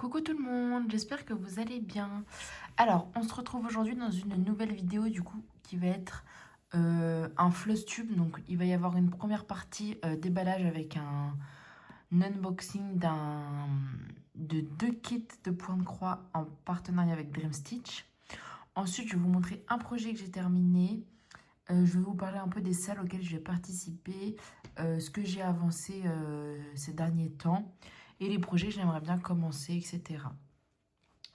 Coucou tout le monde, j'espère que vous allez bien. Alors, on se retrouve aujourd'hui dans une nouvelle vidéo du coup qui va être un floss tube. Donc, il va y avoir une première partie déballage avec un unboxing de deux kits de points de croix en partenariat avec Dream Stitch. Ensuite, je vais vous montrer un projet que j'ai terminé. Je vais vous parler un peu des salles auxquelles je vais participer, ce que j'ai avancé ces derniers temps et les projets que j'aimerais bien commencer, etc.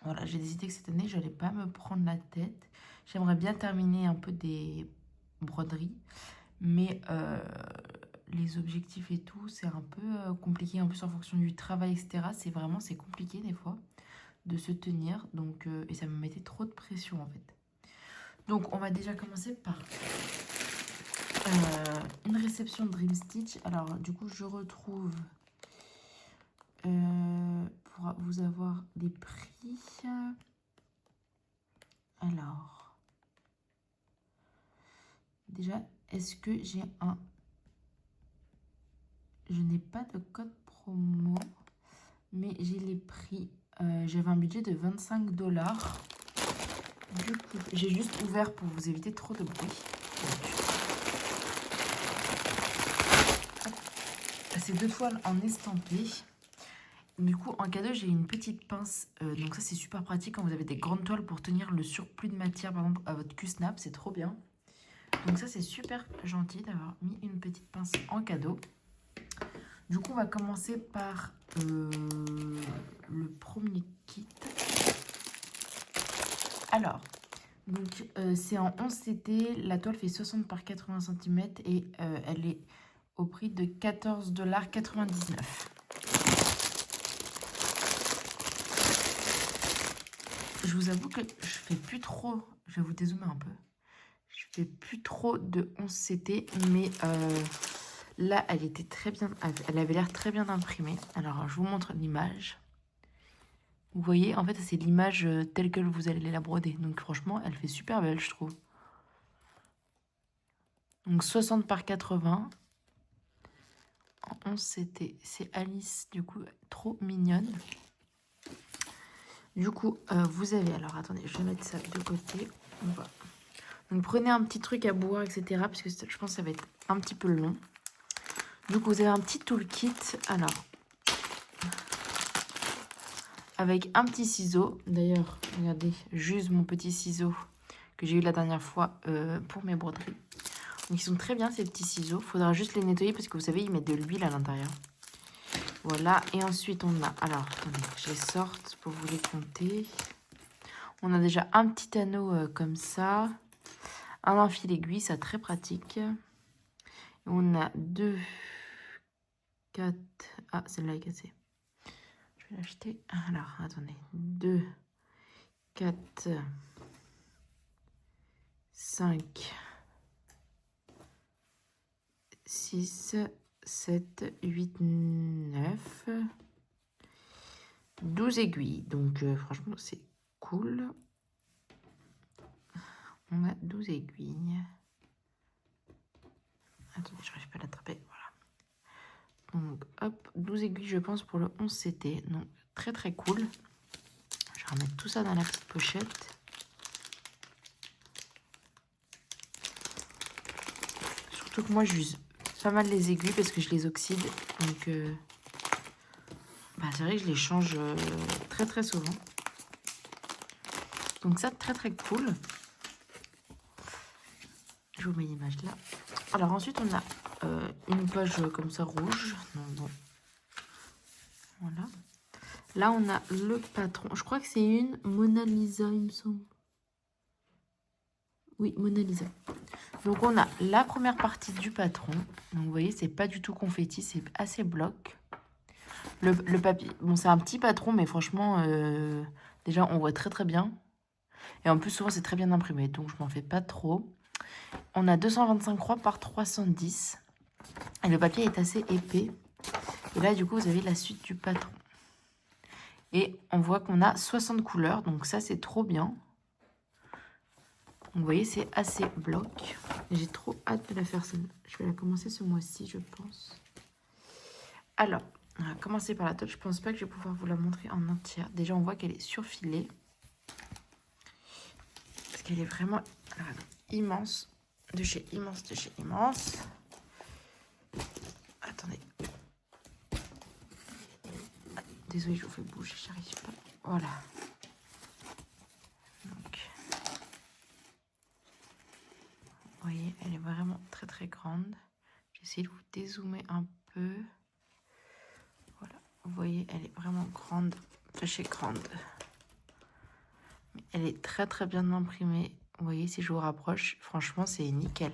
Voilà, j'ai décidé que cette année, je n'allais pas me prendre la tête. J'aimerais bien terminer un peu des broderies, mais les objectifs et tout, c'est un peu compliqué, en plus en fonction du travail, etc. C'est compliqué des fois de se tenir, donc, et ça me mettait trop de pression en fait. Donc on va déjà commencer par une réception Dream Stitch. Alors du coup, je retrouve pour vous avoir les prix. Alors, déjà, est-ce que j'ai un... Je n'ai pas de code promo, mais j'ai les prix. J'avais un budget de 25 $. Du coup, j'ai juste ouvert pour vous éviter trop de bruit. C'est 2 toiles en estampé. Du coup, en cadeau, j'ai une petite pince. Donc ça, c'est super pratique quand vous avez des grandes toiles pour tenir le surplus de matière, par exemple, à votre Q-snap. C'est trop bien. Donc ça, c'est super gentil d'avoir mis une petite pince en cadeau. Du coup, on va commencer par le premier kit. Alors, donc c'est en 11 CT. La toile fait 60 par 80 cm et elle est au prix de 14,99 $. Je vous avoue que je fais plus trop, je vais vous dézoomer un peu, je fais plus trop de 11 CT, mais là, elle était très bien, elle avait l'air très bien imprimée. Alors, je vous montre l'image. Vous voyez, en fait, c'est l'image telle que vous allez la broder. Donc, franchement, elle fait super belle, je trouve. Donc, 60 par 80. En 11 CT. C'est Alice, du coup, trop mignonne. Du coup, vous avez... Alors, attendez, je vais mettre ça de côté. Voilà. Donc, prenez un petit truc à boire, etc. Parce que je pense que ça va être un petit peu long. Donc, vous avez un petit toolkit. Alors, avec un petit ciseau. D'ailleurs, regardez, j'use mon petit ciseau que j'ai eu la dernière fois pour mes broderies. Donc, ils sont très bien, ces petits ciseaux. Il faudra juste les nettoyer parce que vous savez, ils mettent de l'huile à l'intérieur. Voilà. Et ensuite, on a... Alors, attendez, je les sorte pour vous les compter. On a déjà un petit anneau comme ça. Un enfil aiguille, ça très pratique. On a 2, 4... Ah, celle-là est cassée. Je vais l'acheter. Alors, attendez. 2, 4, 5, 6, 7, 8, 9, 12 aiguilles. Donc, franchement, c'est cool. On a 12 aiguilles. Attendez, je n'arrive pas à l'attraper. Voilà. Donc, hop, 12 aiguilles, je pense, pour le 11 CT. Donc, très, très cool. Je vais remettre tout ça dans la petite pochette. Surtout que moi, j'use pas mal les aiguilles parce que je les oxyde. Donc, c'est vrai que je les change très, très souvent. Donc, ça, très, très cool. Je vous mets l'image là. Alors, ensuite, on a une page comme ça, rouge. Bon. Voilà. Là, on a le patron. Je crois que c'est une Mona Lisa, il me semble. Oui, Mona Lisa. Donc, on a la première partie du patron. Donc, vous voyez, c'est pas du tout confetti, c'est assez bloc. Le papier, bon, c'est un petit patron, mais franchement, déjà, on voit très, très bien. Et en plus, souvent, c'est très bien imprimé, donc je m'en fais pas trop. On a 225 croix par 310. Et le papier est assez épais. Et là, du coup, vous avez la suite du patron. Et on voit qu'on a 60 couleurs, donc ça, c'est trop bien. Vous voyez, c'est assez bloc. J'ai trop hâte de la faire. Je vais la commencer ce mois-ci, je pense. Alors, On va commencer par la toile. Je pense pas que je vais pouvoir vous la montrer en entière. Déjà, on voit qu'elle est surfilée. Parce qu'elle est vraiment immense. De chez immense, de chez immense. Attendez. Désolée, je vous fais bouger, j'arrive pas. Voilà. Donc, vous voyez, elle est vraiment très très grande. J'essaie de vous dézoomer un peu. Voilà, vous voyez, elle est vraiment grande. Enfin, chez grande. Mais elle est très très bien imprimée. Vous voyez, si je vous rapproche, franchement, c'est nickel.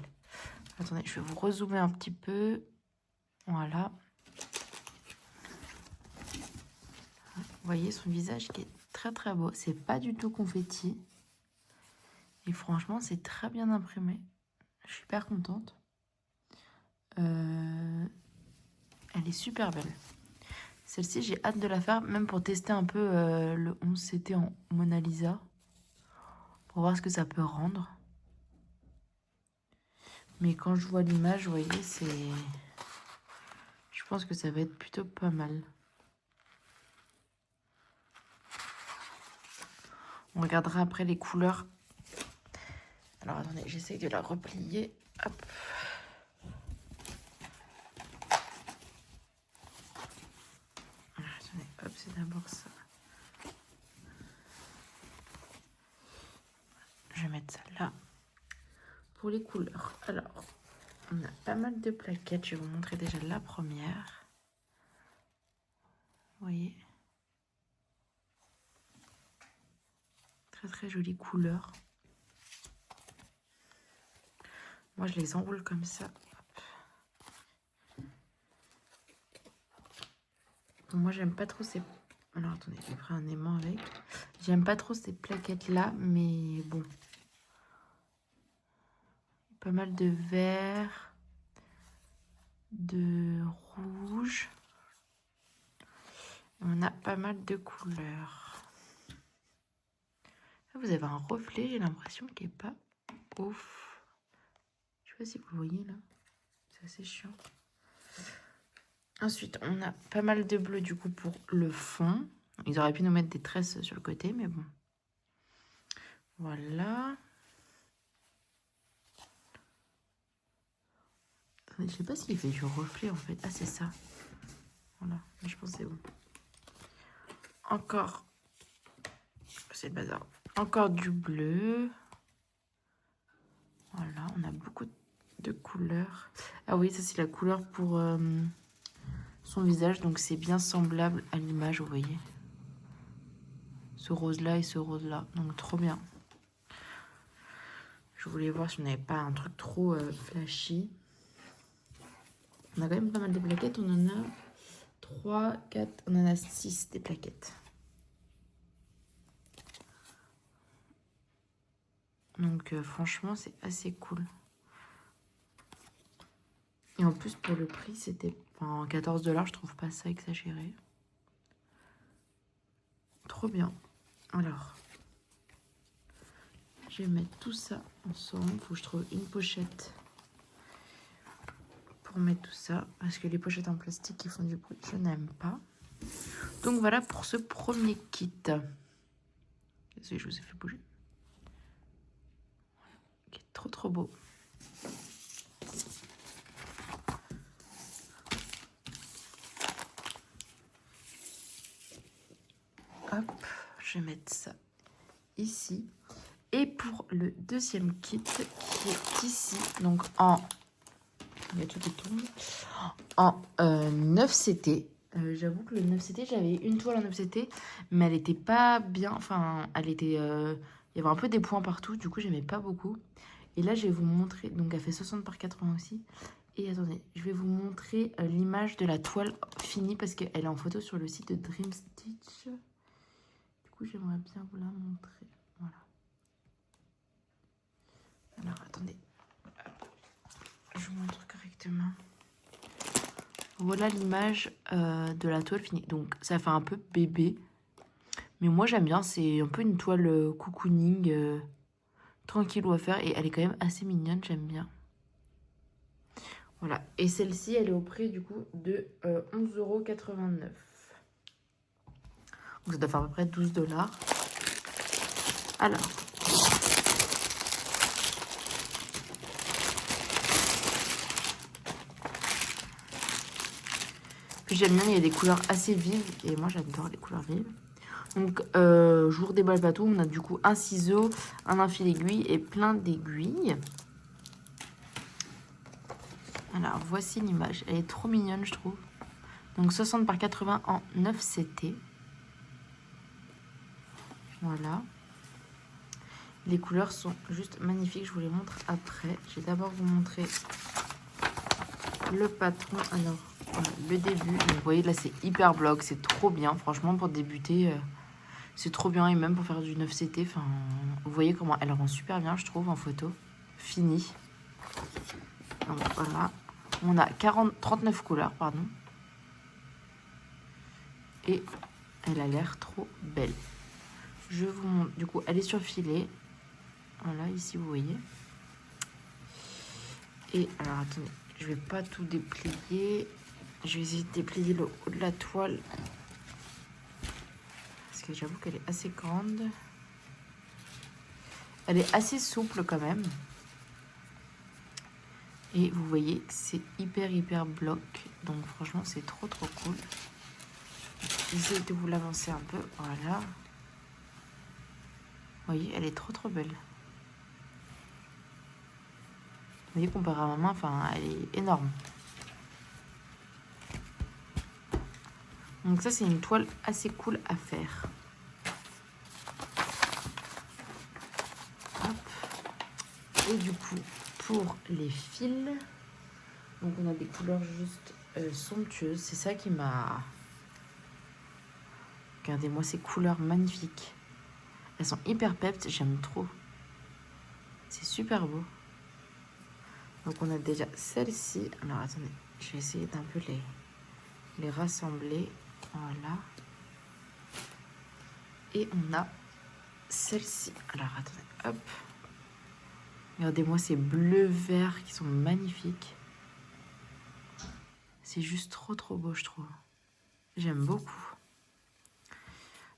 Attendez, je vais vous rezoomer un petit peu. Voilà. Vous voyez son visage qui est très très beau. C'est pas du tout confetti. Et franchement, c'est très bien imprimé. Je suis hyper contente. Elle est super belle. Celle-ci, j'ai hâte de la faire, même pour tester un peu le 11CT en Mona Lisa. Pour voir ce que ça peut rendre. Mais quand je vois l'image, vous voyez, c'est... Je pense que ça va être plutôt pas mal. On regardera après les couleurs. Alors attendez, j'essaye de la replier. Hop. Attendez, hop, c'est d'abord ça. Je vais mettre ça là. Pour les couleurs, alors, on a pas mal de plaquettes. Je vais vous montrer déjà la première. Vous voyez? Très très jolie couleur. Moi, je les enroule comme ça. Bon, moi, j'aime pas trop ces... Alors, attendez, j'ai pris un aimant avec. J'aime pas trop ces plaquettes-là, mais bon. Pas mal de vert, de rouge. On a pas mal de couleurs. Là, vous avez un reflet, j'ai l'impression qu'il n'est pas ouf. Je sais pas si vous le voyez là. C'est assez chiant. Ensuite, on a pas mal de bleu du coup pour le fond. Ils auraient pu nous mettre des tresses sur le côté, mais bon. Voilà. Attendez, je sais pas s'il fait du reflet en fait. Ah, c'est ça. Voilà, mais je pense que c'est bon. Encore. C'est le bazar. Encore du bleu. Voilà, on a beaucoup de couleurs. Ah oui, ça c'est la couleur pour son visage. Donc c'est bien semblable à l'image, vous voyez. Ce rose-là et ce rose-là. Donc trop bien. Je voulais voir si on n'avait pas un truc trop flashy. On a quand même pas mal de plaquettes. On en a 3, 4, on en a 6 des plaquettes. Donc franchement, c'est assez cool. Et en plus, pour le prix, c'était... Enfin, 14 $, je trouve pas ça exagéré. Trop bien. Alors, je vais mettre tout ça ensemble. Il faut que je trouve une pochette pour mettre tout ça. Parce que les pochettes en plastique qui font du bruit, je n'aime pas. Donc voilà pour ce premier kit. Désolée, je vous ai fait bouger. Qui est trop trop beau. Hop, je vais mettre ça ici. Et pour le deuxième kit qui est ici, donc en... Il y a tout qui tombe. En 9CT. J'avoue que le 9CT, j'avais une toile en 9CT, mais elle était pas bien. Enfin, elle était... il y avait un peu des points partout, du coup, j'aimais pas beaucoup. Et là, je vais vous montrer... Donc, elle fait 60 par 80 aussi. Et attendez, je vais vous montrer l'image de la toile finie parce qu'elle est en photo sur le site de Dream Stitch. Du coup, j'aimerais bien vous la montrer. Voilà. Alors, attendez. Je vous montre correctement. Voilà l'image de la toile finie. Donc, ça fait un peu bébé. Mais moi, j'aime bien. C'est un peu une toile cocooning tranquille à faire. Et elle est quand même assez mignonne. J'aime bien. Voilà. Et celle-ci, elle est au prix du coup de 11,89 €. Donc ça doit faire à peu près 12 $. Alors. Puis j'aime bien, il y a des couleurs assez vives. Et moi, j'adore les couleurs vives. Donc, je vous redéballe pas tout. On a du coup un ciseau, un fil aiguille et plein d'aiguilles. Alors, voici l'image. Elle est trop mignonne, je trouve. Donc, 60 par 80 en 9 CT. Voilà. Les couleurs sont juste magnifiques. Je vous les montre après. Je vais d'abord vous montrer le patron. Alors, voilà, le début. Donc, vous voyez, là, c'est hyper bloc. C'est trop bien. Franchement, pour débuter, c'est trop bien. Et même pour faire du 9 CT, enfin, vous voyez comment elle rend super bien, je trouve, en photo. Fini. Donc, voilà. On a 39 couleurs, pardon. Et elle a l'air trop belle. Je vous montre. Du coup, elle est sur filet. Voilà, ici, vous voyez. Et alors, attendez. Je vais pas tout déplier. Je vais essayer de déplier le haut de la toile. Parce que j'avoue qu'elle est assez grande. Elle est assez souple quand même. Et vous voyez, c'est hyper bloc. Donc franchement, c'est trop cool. J'essaie de vous l'avancer un peu. Voilà. Vous voyez, elle est trop belle. Vous voyez, comparé à ma main, enfin, elle est énorme. Donc ça, c'est une toile assez cool à faire. Hop. Et du coup, pour les fils, donc on a des couleurs juste somptueuses. C'est ça qui m'a... Regardez-moi ces couleurs magnifiques. Elles sont hyper peps, j'aime trop. C'est super beau. Donc on a déjà celle-ci. Alors attendez, je vais essayer d'un peu les rassembler. Voilà. Et on a celle-ci. Alors attendez, hop. Regardez-moi ces bleus verts qui sont magnifiques. C'est juste trop beau, je trouve. J'aime beaucoup.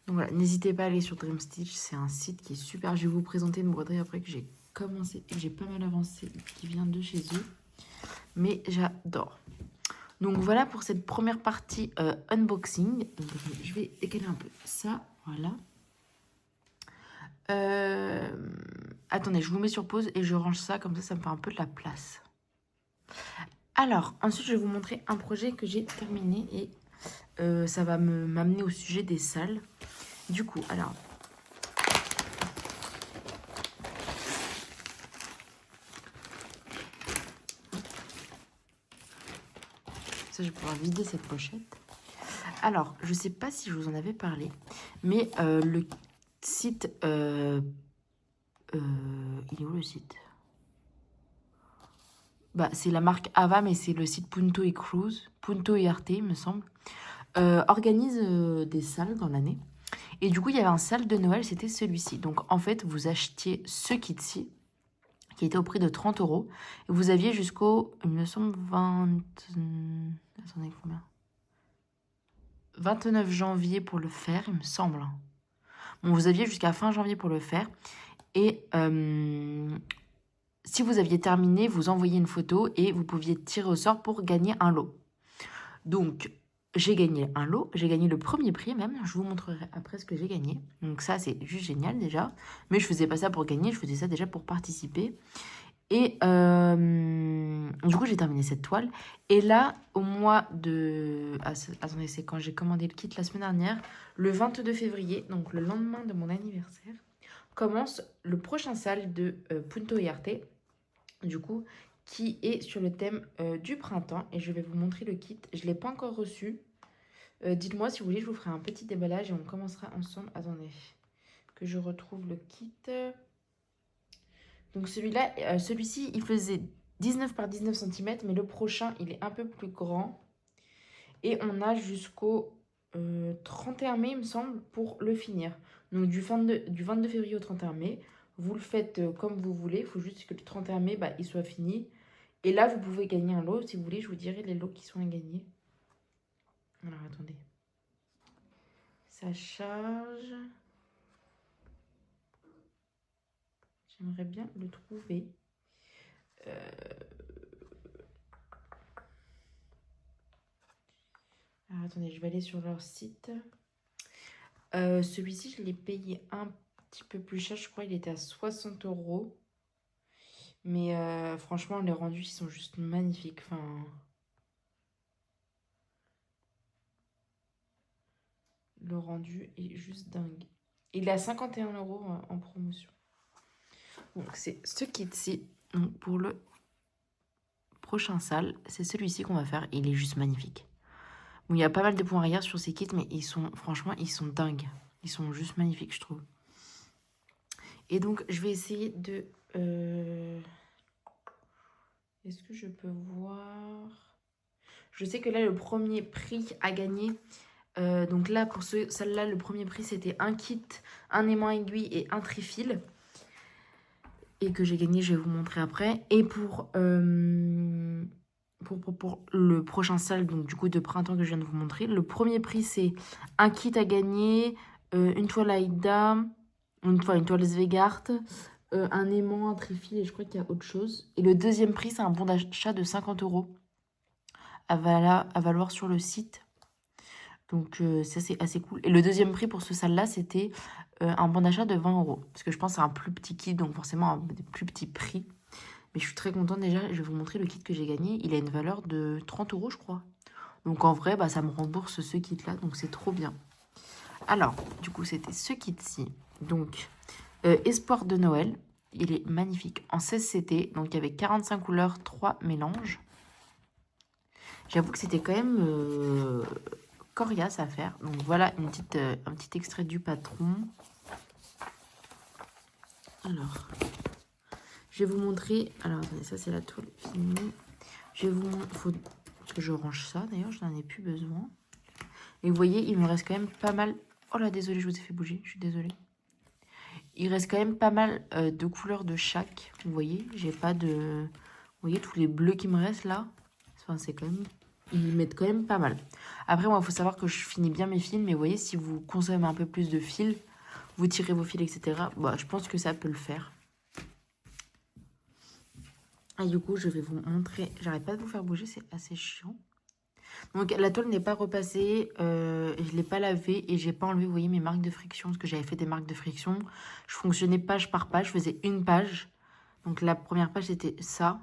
Donc voilà, n'hésitez pas à aller sur Dream Stitch. C'est un site qui est super. Je vais vous présenter une broderie après que j'ai commencé et j'ai pas mal avancé, qui vient de chez eux. Mais j'adore. Donc voilà pour cette première partie unboxing. Donc, je vais décaler un peu ça. Voilà. Attendez, je vous mets sur pause et je range ça. Comme ça me fait un peu de la place. Alors, ensuite, je vais vous montrer un projet que j'ai terminé. Et ça va m'amener au sujet des salles. Du coup, alors... Ça, je vais pouvoir vider cette pochette. Alors, je ne sais pas si je vous en avais parlé, mais le site... il est où le site? Bah, c'est la marque Ava, mais c'est le site Punto et Cruise, Punto et Arte, il me semble, organise des salles dans l'année. Et du coup, il y avait un salle de Noël, c'était celui-ci. Donc, en fait, vous achetiez ce kit-ci, qui était au prix de 30 €. Et vous aviez jusqu'au, il me semble, 20... Attendez, combien? 29 janvier pour le faire, il me semble. Bon, vous aviez jusqu'à fin janvier pour le faire. Et si vous aviez terminé, vous envoyiez une photo et vous pouviez tirer au sort pour gagner un lot. Donc, j'ai gagné un lot. J'ai gagné le premier prix même. Je vous montrerai après ce que j'ai gagné. Donc ça, c'est juste génial déjà. Mais je faisais pas ça pour gagner. Je faisais ça déjà pour participer. Et du coup, j'ai terminé cette toile. Et là, au mois de... attendez, c'est quand j'ai commandé le kit la semaine dernière. Le 22 février, donc le lendemain de mon anniversaire, commence le prochain salle de Punto y Arte. Du coup, qui est sur le thème du printemps. Et je vais vous montrer le kit. Je ne l'ai pas encore reçu. Dites-moi si vous voulez, je vous ferai un petit déballage et on commencera ensemble. Attendez, que je retrouve le kit. Donc celui-là, celui-ci, il faisait 19 par 19 cm, mais le prochain, il est un peu plus grand. Et on a jusqu'au 31 mai, il me semble, pour le finir. Donc du 22 février au 31 mai, vous le faites comme vous voulez. Il faut juste que le 31 mai, bah, il soit fini. Et là, vous pouvez gagner un lot. Si vous voulez, je vous dirai les lots qui sont à gagner. Alors, attendez. Ça charge. J'aimerais bien le trouver. Alors, attendez, je vais aller sur leur site. Celui-ci, je l'ai payé un petit peu plus cher. Je crois qu'il était à 60 €. Mais franchement, les rendus, ils sont juste magnifiques. Enfin, le rendu est juste dingue. Il est à 51 € en promotion. Donc, c'est ce kit-ci. Donc, pour le prochain sale, c'est celui-ci qu'on va faire. Il est juste magnifique. Bon, il y a pas mal de points arrière sur ces kits, mais franchement, ils sont dingues. Ils sont juste magnifiques, je trouve. Et donc, je vais essayer de... Est-ce que je peux voir? Je sais que là, le premier prix à gagner... donc là, pour celle-là, le premier prix, c'était un kit, un aimant aiguille et un trifil. Et que j'ai gagné, je vais vous montrer après. Et pour le prochain sale, donc du coup de printemps que je viens de vous montrer, le premier prix, c'est un kit à gagner, une toile Aïda, une toile Svegart, un aimant, un trifil et je crois qu'il y a autre chose. Et le deuxième prix, c'est un bon d'achat de 50 € à valoir sur le site. Donc ça, c'est assez cool. Et le deuxième prix pour ce sale-là, c'était un bon d'achat de 20 €. Parce que je pense que c'est un plus petit kit, donc forcément un plus petit prix. Mais je suis très contente déjà. Je vais vous montrer le kit que j'ai gagné. Il a une valeur de 30 € je crois. Donc en vrai, bah, ça me rembourse ce kit-là. Donc c'est trop bien. Alors, du coup, c'était ce kit-ci. Donc, Espoir de Noël. Il est magnifique. En 16 CT. Donc, il y avait 45 couleurs, 3 mélanges. J'avoue que c'était quand même coriace à faire. Donc, voilà un petit extrait du patron. Alors, je vais vous montrer. Alors, attendez, ça, c'est la toile finie. Je vais vous montrer. Faut que je range ça. D'ailleurs, je n'en ai plus besoin. Et vous voyez, il me reste quand même pas mal... Oh là, désolée, je vous ai fait bouger. Je suis désolée. Il reste quand même pas mal de couleurs de chaque. Vous voyez, j'ai pas de... Vous voyez, tous les bleus qui me restent là. Enfin, c'est quand même... Ils mettent quand même pas mal. Après, moi, il faut savoir que je finis bien mes fils. Mais vous voyez, si vous consommez un peu plus de fils, vous tirez vos fils, etc. Bah, je pense que ça peut le faire. Et du coup, je vais vous montrer... J'arrête pas de vous faire bouger, c'est assez chiant. Donc, la toile n'est pas repassée. Je ne l'ai pas lavée et j'ai pas enlevé, vous voyez, mes marques de friction. Parce que j'avais fait des marques de friction. Je fonctionnais page par page. Je faisais une page. Donc, la première page, c'était ça.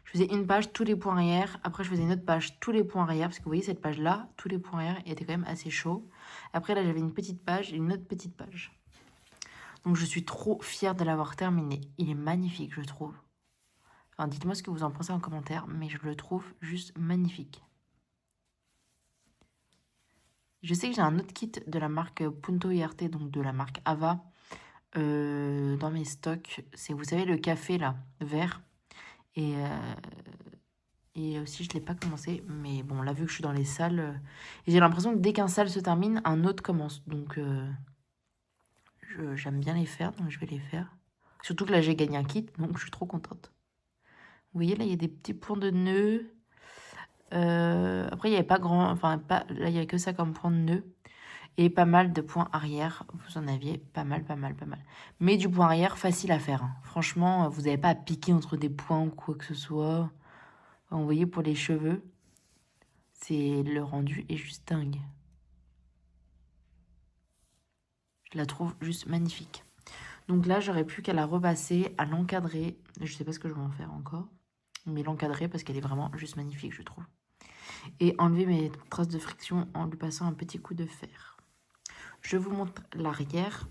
Je faisais une page, tous les points arrière. Après, je faisais une autre page, tous les points arrière. Parce que vous voyez, cette page-là, tous les points arrière, étaient quand même assez chaud. Après, là, j'avais une petite page et une autre petite page. Donc, je suis trop fière de l'avoir terminé. Il est magnifique, je trouve. Enfin, dites-moi ce que vous en pensez en commentaire. Mais je le trouve juste magnifique. Je sais que j'ai un autre kit de la marque Punto IRT, donc de la marque Ava, dans mes stocks. C'est, vous savez, le café, là, vert. Et aussi, je ne l'ai pas commencé. Mais bon, là, vu que je suis dans les salles, j'ai l'impression que dès qu'un salle se termine, un autre commence. Donc, j'aime bien les faire, donc je vais les faire. Surtout que là, j'ai gagné un kit, donc je suis trop contente. Vous voyez, là, il y a des petits points de nœuds. Après, il n'y avait pas grand... Enfin, là, il n'y avait que ça comme point de nœud. Et pas mal de points arrière. Vous en aviez pas mal. Mais du point arrière, facile à faire. Hein. Franchement, vous n'avez pas à piquer entre des points ou quoi que ce soit. Enfin, vous voyez, pour les cheveux, le rendu est juste dingue. Je la trouve juste magnifique. Donc là, j'aurais plus qu'à la repasser, à l'encadrer. Je sais pas ce que je vais en faire encore. Mais l'encadrer parce qu'elle est vraiment juste magnifique, je trouve. Et enlever mes traces de friction en lui passant un petit coup de fer. Je vous montre l'arrière.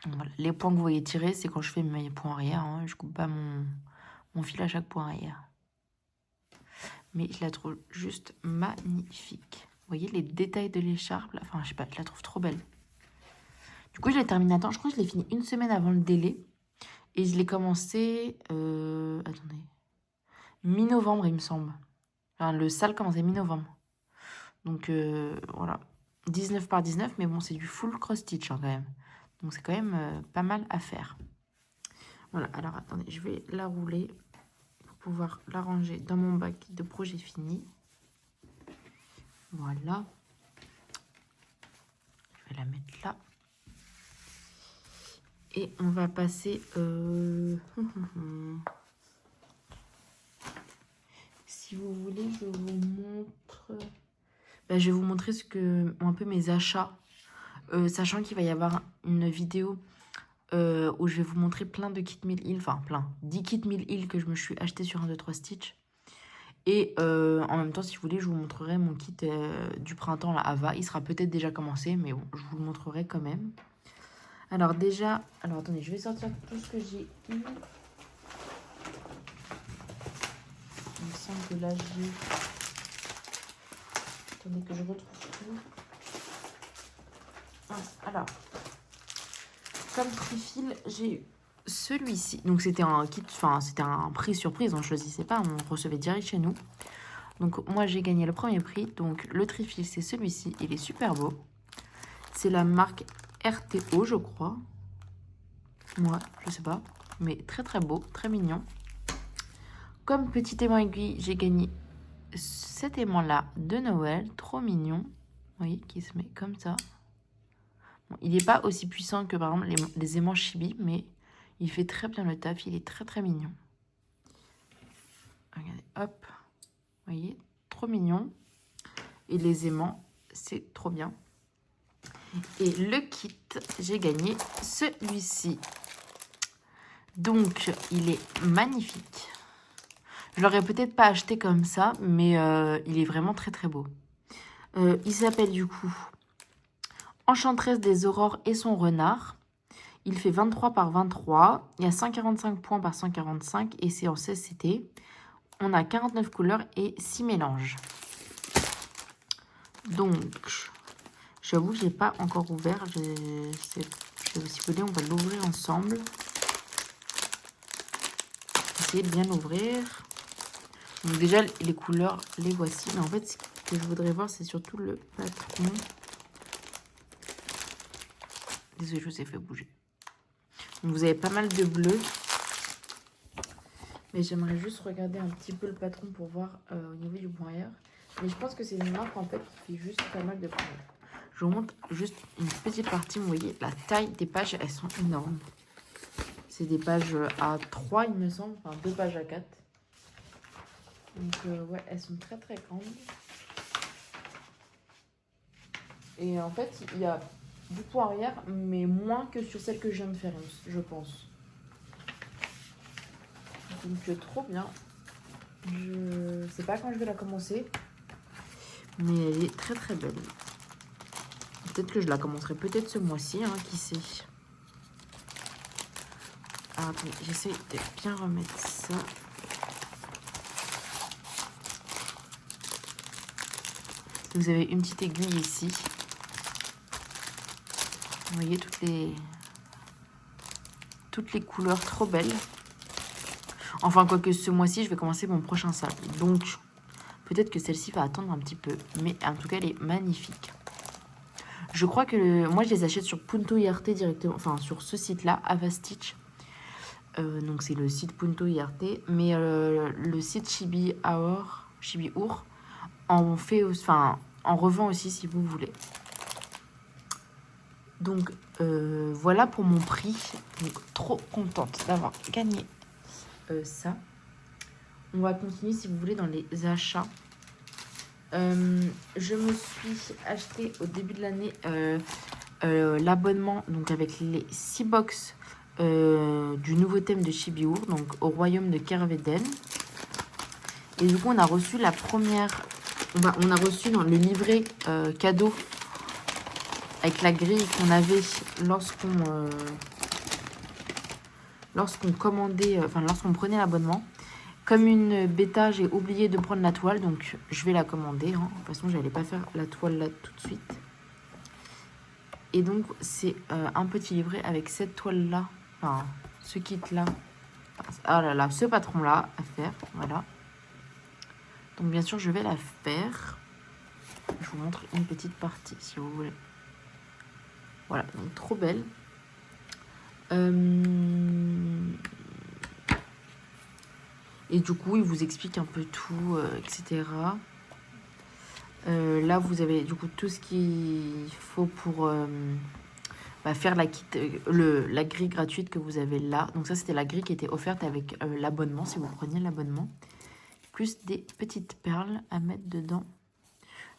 Voilà. Les points que vous voyez tirer, c'est quand je fais mes points arrière. Hein. Je coupe pas mon fil à chaque point arrière. Mais je la trouve juste magnifique. Vous voyez les détails de l'écharpe. Enfin, je sais pas, je la trouve trop belle. Du coup, je l'ai terminée à temps. Je crois que je l'ai fini une semaine avant le délai. Et je l'ai commencé... attendez. Mi-novembre, il me semble. Enfin, le sale commençait mi-novembre. Donc, voilà. 19 par 19, mais bon, c'est du full cross-stitch hein, quand même. Donc, c'est quand même pas mal à faire. Voilà, alors attendez, je vais la rouler pour pouvoir la ranger dans mon bac de projet fini. Voilà. Je vais la mettre là. Et on va passer... Si vous voulez, je vous montre... Ben, je vais vous montrer un peu mes achats. Sachant qu'il va y avoir une vidéo où je vais vous montrer plein de kits 1000 îles. Enfin, plein. 10 kits 1000 îles que je me suis acheté sur 1, 2, 3 Stitch. Et en même temps, si vous voulez, je vous montrerai mon kit du printemps, la Ava. Il sera peut-être déjà commencé, mais bon, je vous le montrerai quand même. Alors déjà... Alors attendez, je vais sortir tout ce que j'ai eu. Il me semble que là, j'ai... Attendez que je retrouve tout. Alors, comme trifil, j'ai eu celui-ci. Donc c'était un kit, enfin c'était un prix surprise, on ne choisissait pas, on recevait direct chez nous. Donc moi j'ai gagné le premier prix. Donc le trifil c'est celui-ci, il est super beau. C'est la marque RTO je crois. Ouais, je sais pas. Mais très très beau, très mignon. Comme petit aimant aiguille, j'ai gagné cet aimant-là de Noël, trop mignon. Vous voyez, qui se met comme ça. Bon, il n'est pas aussi puissant que par exemple les aimants Chibi, mais il fait très bien le taf, il est très très mignon. Regardez, hop, vous voyez, trop mignon. Et les aimants, c'est trop bien. Et le kit, j'ai gagné celui-ci. Donc, il est magnifique. Je l'aurais peut-être pas acheté comme ça, mais il est vraiment très très beau. Il s'appelle du coup Enchanteresse des Aurores et son renard. Il fait 23 par 23. Il y a 145 points par 145 et c'est en 16 CT. On a 49 couleurs et 6 mélanges. Donc, j'avoue que je n'ai pas encore ouvert. Si vous voulez, on va l'ouvrir ensemble. Essayer de bien l'ouvrir. Donc déjà, les couleurs, les voici. Mais en fait, ce que je voudrais voir, c'est surtout le patron. Désolée, je vous ai fait bouger. Donc, vous avez pas mal de bleu. Mais j'aimerais juste regarder un petit peu le patron pour voir au niveau du broyeur. Mais je pense que c'est une marque en fait qui fait juste pas mal de couleurs. Je vous montre juste une petite partie. Vous voyez, la taille des pages, elles sont énormes. C'est des pages A3, il me semble. Enfin, 2 pages A4. Donc, ouais, elles sont très très grandes. Et en fait, il y a du poids arrière, mais moins que sur celle que je viens de faire, je pense. Donc, trop bien. Je sais pas quand je vais la commencer. Mais elle est très très belle. Peut-être que je la commencerai peut-être ce mois-ci, hein, qui sait. Ah, attendez, j'essaie de bien remettre ça. Vous avez une petite aiguille ici. Vous voyez toutes les couleurs trop belles. Enfin, quoique ce mois-ci, je vais commencer mon prochain sac. Donc, peut-être que celle-ci va attendre un petit peu. Mais en tout cas, elle est magnifique. Je crois que moi, je les achète sur Punto IRT directement. Enfin, sur ce site-là, Ava Stitch. Donc, c'est le site Punto IRT. Mais le site Chibi Our en fait, enfin, en revend aussi si vous voulez. Donc, voilà pour mon prix. Donc, trop contente d'avoir gagné ça. On va continuer si vous voulez dans les achats. Je me suis acheté au début de l'année l'abonnement donc avec les 6 box du nouveau thème de Chibi-Our, donc au royaume de Kerveden. Et du coup, on a reçu la première. On a reçu dans le livret cadeau avec la grille qu'on avait lorsqu'on commandait, enfin lorsqu'on prenait l'abonnement. Comme une bêta, j'ai oublié de prendre la toile, donc je vais la commander. Hein. De toute façon, je n'allais pas faire la toile là tout de suite. Et donc, c'est un petit livret avec cette toile-là, enfin, ce kit-là. Ah là là, ce patron-là à faire, voilà. Donc, bien sûr, je vais la faire. Je vous montre une petite partie, si vous voulez. Voilà, donc trop belle. Et du coup, il vous explique un peu tout, etc. Là, vous avez du coup tout ce qu'il faut pour faire la grille gratuite que vous avez là. Donc ça, c'était la grille qui était offerte avec l'abonnement, si vous preniez l'abonnement. Plus des petites perles à mettre dedans.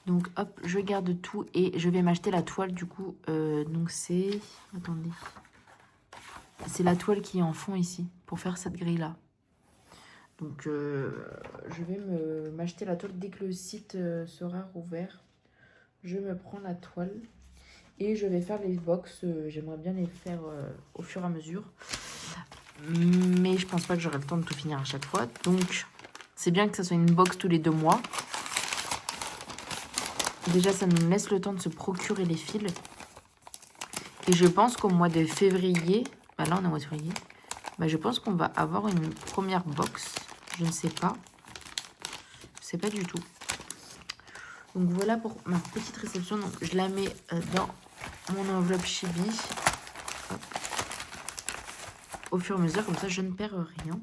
Donc hop, je garde tout et je vais m'acheter la toile du coup. Donc c'est... Attendez. C'est la toile qui est en fond ici pour faire cette grille là. Donc je vais m'acheter la toile dès que le site sera rouvert. Je me prends la toile et je vais faire les box. J'aimerais bien les faire au fur et à mesure. Mais je pense pas que j'aurai le temps de tout finir à chaque fois. Donc c'est bien que ça soit une box tous les 2 mois. Déjà, ça nous laisse le temps de se procurer les fils. Et je pense qu'au mois de février, là on est au mois de février, je pense qu'on va avoir une première box. Je ne sais pas. Je sais pas du tout. Donc voilà pour ma petite réception. Donc je la mets dans mon enveloppe Chibi. Hop. Au fur et à mesure, comme ça je ne perds rien.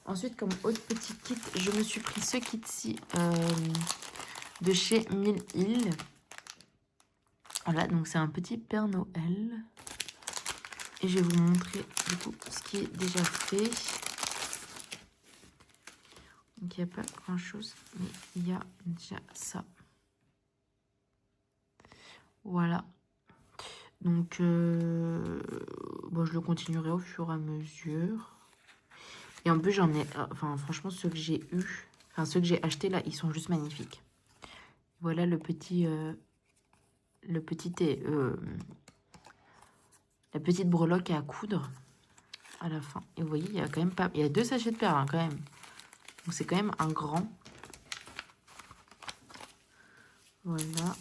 Ensuite, comme autre petit kit, je me suis pris ce kit-ci de chez 1000 îles. Voilà, donc c'est un petit Père Noël. Et je vais vous montrer du coup ce qui est déjà fait. Donc il n'y a pas grand chose, mais il y a déjà ça. Voilà. Donc bon, je le continuerai au fur et à mesure. Et en plus j'en ai, franchement ceux que j'ai eu, ceux que j'ai achetés là, ils sont juste magnifiques. Voilà la petite breloque à coudre à la fin. Et vous voyez, il y a quand même pas, il y a 2 sachets de perles quand même. Donc c'est quand même un grand. Voilà.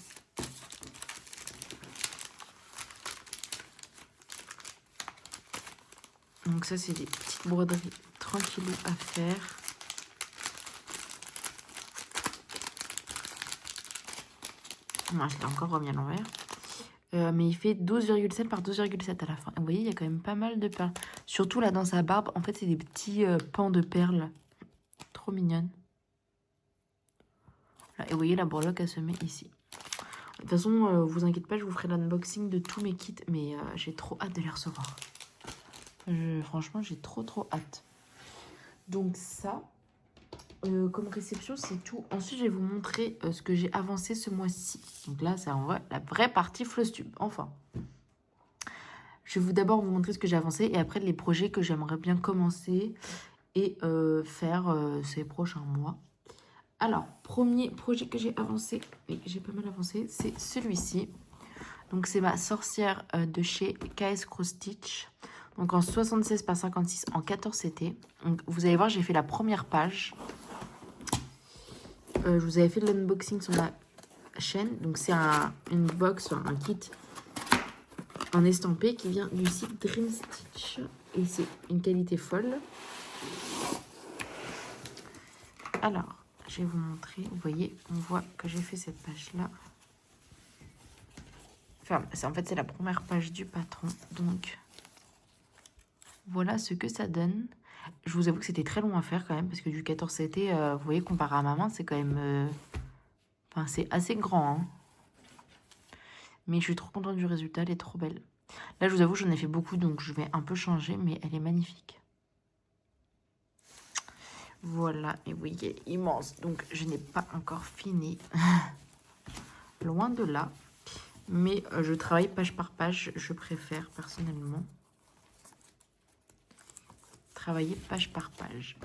Donc ça, c'est des petites broderies tranquillou à faire. Non, je l'ai encore remis à l'envers. Mais il fait 12,7 par 12,7 à la fin. Et vous voyez, il y a quand même pas mal de perles. Surtout là, dans sa barbe, en fait, c'est des petits pans de perles. Trop mignonnes. Là, et vous voyez, la breloque, elle se met ici. De toute façon, vous inquiétez pas, je vous ferai l'unboxing de tous mes kits. Mais j'ai trop hâte de les recevoir. Franchement, j'ai trop hâte. Donc ça, comme réception, c'est tout. Ensuite, je vais vous montrer ce que j'ai avancé ce mois-ci. Donc là, c'est en vrai la vraie partie Flosstube. Enfin, je vais d'abord vous montrer ce que j'ai avancé et après les projets que j'aimerais bien commencer et faire ces prochains mois. Alors, premier projet que j'ai avancé, et j'ai pas mal avancé, c'est celui-ci. Donc, c'est ma sorcière de chez KS Cross Stitch. Donc, en 76 par 56 en 14 CT. Donc, vous allez voir, j'ai fait la première page. Je vous avais fait de l'unboxing sur ma chaîne. Donc, c'est une box, un kit en estampé qui vient du site Dream Stitch. Et c'est une qualité folle. Alors, je vais vous montrer. Vous voyez, on voit que j'ai fait cette page-là. Enfin, en fait, c'est la première page du patron. Donc, voilà ce que ça donne. Je vous avoue que c'était très long à faire quand même. Parce que du 14 CT, vous voyez, comparé à ma main, c'est quand même... Enfin, c'est assez grand. Hein. Mais je suis trop contente du résultat. Elle est trop belle. Là, je vous avoue, j'en ai fait beaucoup. Donc, je vais un peu changer. Mais elle est magnifique. Voilà. Et vous voyez, elle est immense. Donc, je n'ai pas encore fini. Loin de là. Mais je travaille page par page, je préfère personnellement travailler page par page.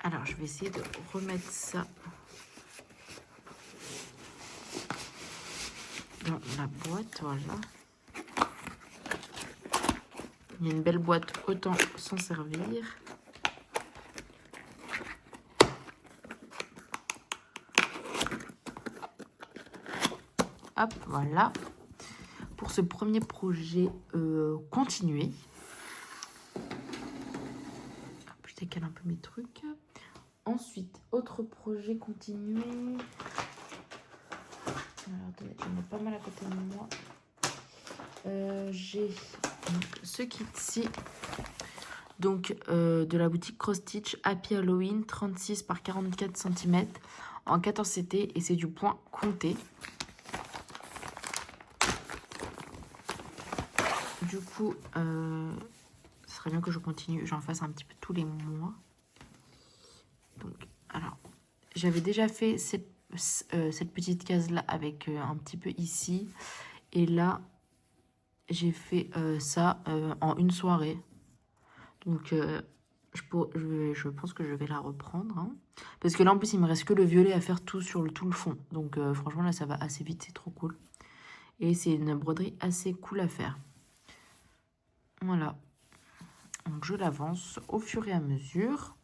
Alors, je vais essayer de remettre ça dans la boîte, voilà. Il y a une belle boîte, autant s'en servir. Hop, voilà. Pour ce premier projet continué. Je décale un peu mes trucs. Ensuite, autre projet continué. Alors, attendez, j'en ai pas mal à côté de moi. J'ai ce kit-ci Donc, de la boutique Cross Stitch Happy Halloween, 36 par 44 cm en 14 CT et c'est du point compté. Du coup, ce serait bien que je continue, j'en fasse un petit peu tous les mois. Donc, alors, j'avais déjà fait cette petite case-là avec un petit peu ici. Et là, j'ai fait ça en une soirée. Donc, je pense que je vais la reprendre. Hein. Parce que là, en plus, il me reste que le violet à faire tout le fond. Donc, franchement, là, ça va assez vite. C'est trop cool. Et c'est une broderie assez cool à faire. Voilà. Donc, je l'avance au fur et à mesure.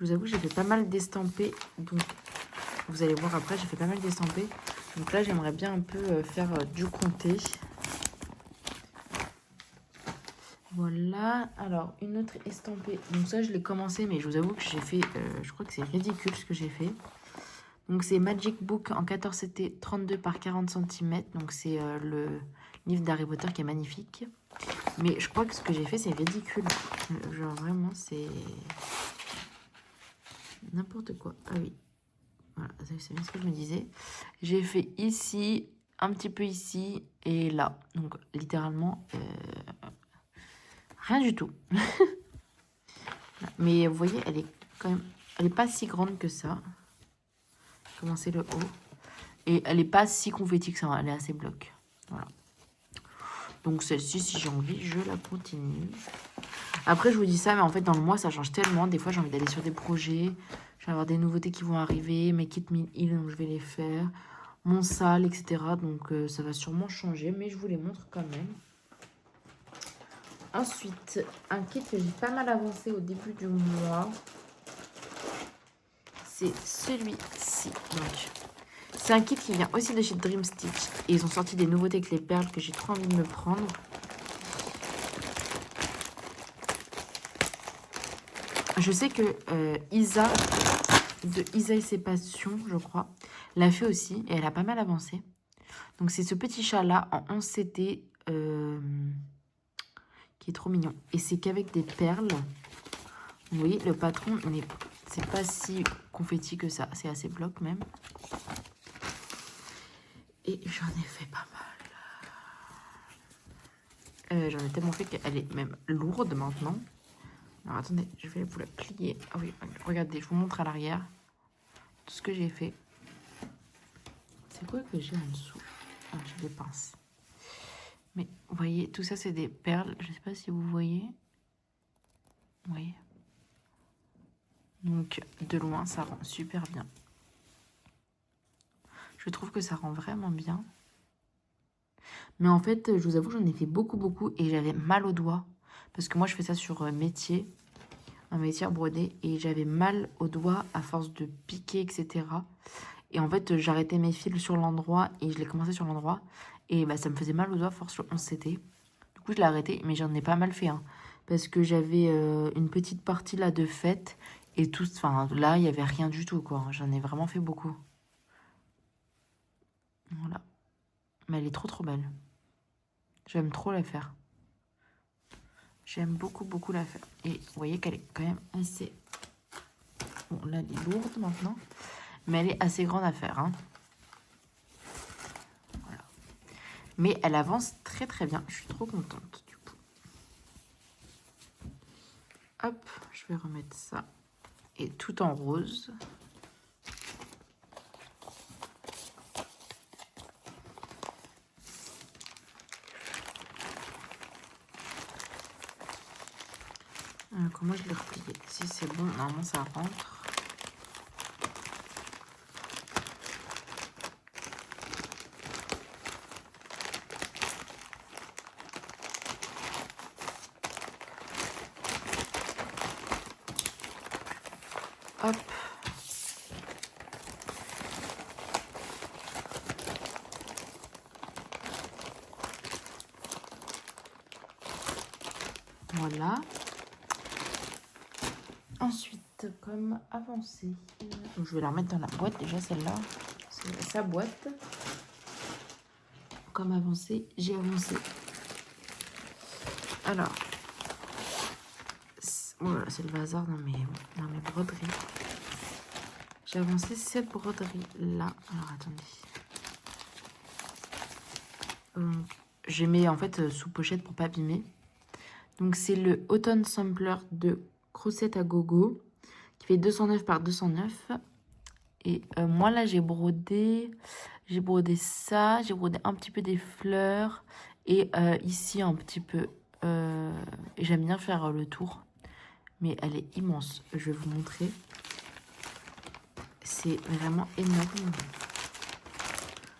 Je vous avoue, j'ai fait pas mal d'estampés. Donc, vous allez voir après, j'ai fait pas mal d'estampés. Donc là, j'aimerais bien un peu faire du comté. Voilà. Alors, une autre estampée. Donc ça, je l'ai commencé, mais je vous avoue que j'ai fait... je crois que c'est ridicule ce que j'ai fait. Donc, c'est Magic Book en 14 CT, 32 par 40 cm. Donc, c'est le livre d'Harry Potter qui est magnifique. Mais je crois que ce que j'ai fait, c'est ridicule. Genre, vraiment, c'est... n'importe quoi. Ah oui. Voilà, c'est bien ce que je me disais. J'ai fait ici, un petit peu ici et là. Donc, littéralement, rien du tout. Mais vous voyez, elle est quand même... Elle n'est pas si grande que ça. Commencer le haut. Et elle n'est pas si confetti que ça. Elle est assez bloc. Voilà. Donc, celle-ci, si j'ai envie, je la continue. Après, je vous dis ça, mais en fait, dans le mois, ça change tellement. Des fois, j'ai envie d'aller sur des projets. Je vais avoir des nouveautés qui vont arriver. Mes kits Meal Heal, donc je vais les faire. Mon sale, etc. Donc, ça va sûrement changer. Mais je vous les montre quand même. Ensuite, un kit que j'ai pas mal avancé au début du mois. C'est celui-ci. C'est un kit qui vient aussi de chez Dream Stitch. Et ils ont sorti des nouveautés avec les perles que j'ai trop envie de me prendre. Je sais que Isa, de Isa et ses passions, je crois, l'a fait aussi. Et elle a pas mal avancé. Donc, c'est ce petit chat-là en 11 CT qui est trop mignon. Et c'est qu'avec des perles. Vous voyez, le patron, c'est pas si confetti que ça. C'est assez bloc même. Et j'en ai fait pas mal. J'en ai tellement fait qu'elle est même lourde maintenant. Alors attendez, je vais vous la plier. Ah oui, regardez, je vous montre à l'arrière tout ce que j'ai fait. C'est quoi que j'ai en dessous? Ah, j'ai des pinces. Mais vous voyez, tout ça c'est des perles. Je sais pas si vous voyez. Vous voyez? Donc de loin, ça rend super bien. Je trouve que ça rend vraiment bien. Mais en fait, je vous avoue, j'en ai fait beaucoup et j'avais mal aux doigts. Parce que moi, je fais ça sur métier, un métier à broder. Et j'avais mal aux doigts à force de piquer, etc. Et en fait, j'arrêtais mes fils sur l'endroit et je les commençais sur l'endroit. Et bah, ça me faisait mal aux doigts, force sur 11 CT. Du coup, je l'ai arrêté, mais j'en ai pas mal fait. Hein, parce que j'avais une petite partie là de fête. Et tout, enfin, là, il n'y avait rien du tout, quoi. J'en ai vraiment fait beaucoup. Voilà. Mais elle est trop belle. J'aime trop la faire. J'aime beaucoup la faire. Et vous voyez qu'elle est quand même assez... Bon, là, elle est lourde maintenant. Mais elle est assez grande à faire. Hein. Voilà. Mais elle avance très bien. Je suis trop contente du coup. Hop, je vais remettre ça. Et tout en rose. Comment je l'ai replié? Si c'est bon, normalement ça rentre. Hop. Voilà. Ensuite, comme avancé, donc je vais la remettre dans la boîte déjà celle-là. C'est sa boîte. Comme avancé, j'ai avancé Alors, voilà, c'est le bazar dans mes broderies. J'ai avancé cette broderie là. Alors attendez. Je mets en fait sous pochette pour pas abîmer. Donc c'est le Autumn Sampler de Crochet à Gogo qui fait 209 par 209. Et moi là j'ai brodé ça, j'ai brodé un petit peu des fleurs et ici un petit peu. Et j'aime bien faire le tour, mais elle est immense. Je vais vous montrer. C'est vraiment énorme.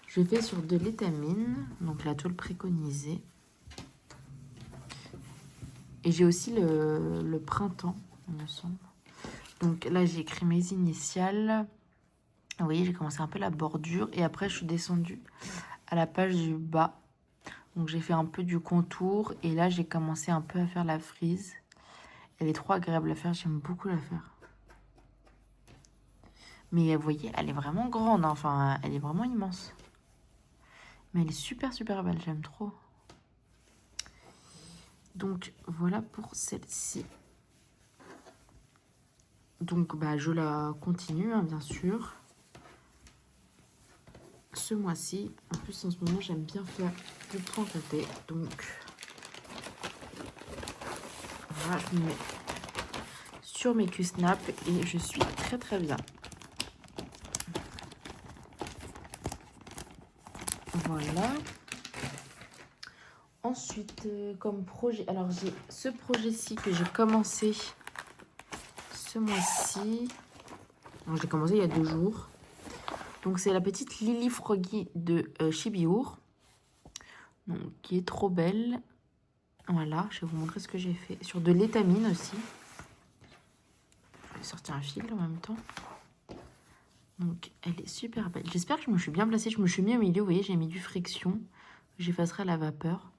Je fais sur de l'étamine, donc la toile préconisée. Et j'ai aussi le printemps, il me semble. Donc là, j'ai écrit mes initiales. Vous voyez, j'ai commencé un peu la bordure. Et après, je suis descendue à la page du bas. Donc j'ai fait un peu du contour. Et là, j'ai commencé un peu à faire la frise. Elle est trop agréable à faire. J'aime beaucoup la faire. Mais vous voyez, elle est vraiment grande. Hein. Enfin, elle est vraiment immense. Mais elle est super, super belle. J'aime trop. Donc, voilà pour celle-ci. Donc, bah, je la continue, hein, bien sûr. Ce mois-ci, en plus, en ce moment, j'aime bien faire du point côté. Donc, voilà, je me mets sur mes Q-snap et je suis très, très bien. Voilà. Ensuite, comme projet, alors j'ai ce projet-ci que j'ai commencé ce mois-ci. J'ai commencé il y a 2 jours. Donc c'est la petite Lily Froggy de Chibiur. Donc qui est trop belle. Voilà, je vais vous montrer ce que j'ai fait. Sur de l'étamine aussi. Je vais sortir un fil en même temps. Donc elle est super belle. J'espère que je me suis bien placée. Je me suis mis au milieu, vous voyez, j'ai mis du friction. J'effacerai à la vapeur.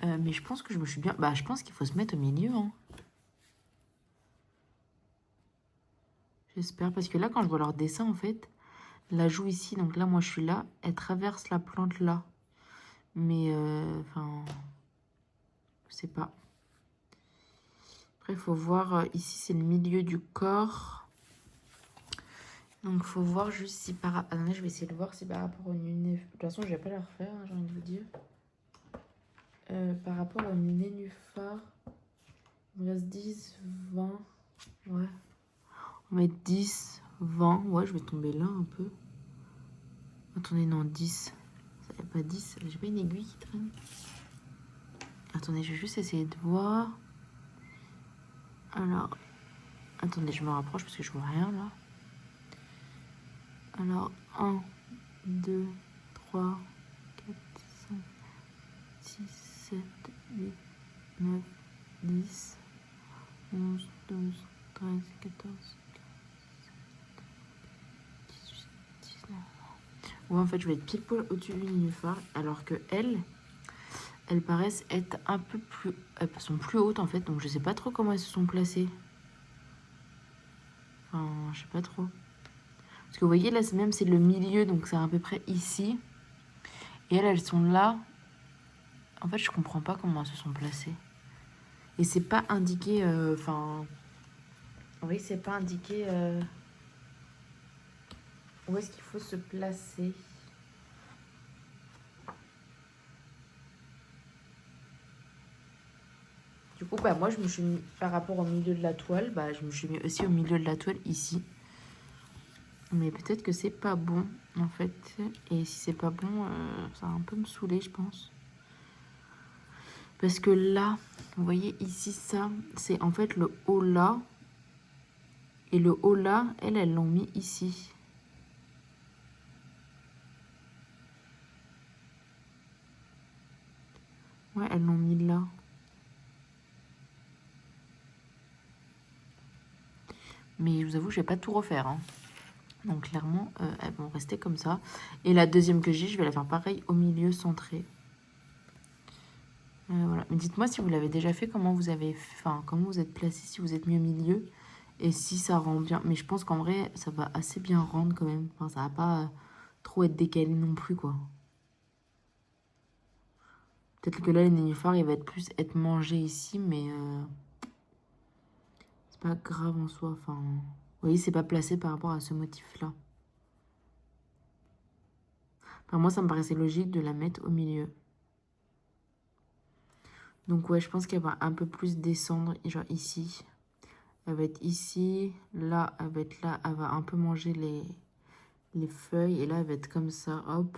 Mais je pense que je me suis bien... Bah, je pense qu'il faut se mettre au milieu. Hein. J'espère. Parce que là, quand je vois leur dessin, en fait, la joue ici, donc là, moi, je suis là. Elle traverse la plante là. Mais, enfin... je sais pas. Après, il faut voir... ici, c'est le milieu du corps. Donc, il faut voir juste si par... Attendez, je vais essayer de voir si par rapport au nénuphar... De toute façon, je vais pas la refaire, hein, j'ai envie de vous dire. Par rapport au nénuphar, il me reste 10, 20... Ouais. On va mettre 10, 20. Ouais, je vais tomber là un peu. Attendez, non, 10. Ça n'est pas 10. J'ai pas une aiguille qui traîne. Attendez, je vais juste essayer de voir. Alors, attendez, je me rapproche parce que je vois rien là. Alors, 1, 2, 3, 4, 5, 6, 7, 8, 9, 10, 11, 12, 13, 14, 18, 19. Ouais, en fait, je vais être pile poil au-dessus du nénuphar, alors que elles paraissent être un peu plus... Elles sont plus hautes, en fait, donc je sais pas trop comment elles se sont placées. Enfin, je sais pas trop. Parce que vous voyez, là, même c'est le milieu, donc c'est à peu près ici. Et elles sont là. En fait, je comprends pas comment elles se sont placées. Et c'est pas indiqué... Enfin... oui, c'est pas indiqué... où est-ce qu'il faut se placer. Du coup, bah, moi, je me suis mis, par rapport au milieu de la toile, bah, je me suis mis aussi au milieu de la toile, ici. Mais peut-être que c'est pas bon, en fait. Et si c'est pas bon, ça va un peu me saouler, je pense. Parce que là, vous voyez ici, ça, c'est en fait le haut là. Et le haut là, elles l'ont mis ici. Ouais, elles l'ont mis là. Mais je vous avoue, je vais pas tout refaire. Hein. Donc clairement, elles vont rester comme ça. Et la deuxième que j'ai, je vais la faire pareil au milieu centré. Voilà. Mais dites-moi si vous l'avez déjà fait, comment vous avez, enfin, comment vous êtes placé, si vous êtes mis au milieu. Et si ça rend bien. Mais je pense qu'en vrai, ça va assez bien rendre quand même. Enfin, ça va pas trop être décalé non plus, quoi. Peut-être que là, les nénuphars, il va être plus être mangé ici, mais c'est pas grave en soi. Enfin, vous voyez, c'est pas placé par rapport à ce motif-là. Enfin, moi, ça me paraissait logique de la mettre au milieu. Donc ouais, je pense qu'elle va un peu plus descendre, genre ici. Elle va être ici, là, elle va être là, elle va un peu manger les feuilles. Et là, elle va être comme ça, hop.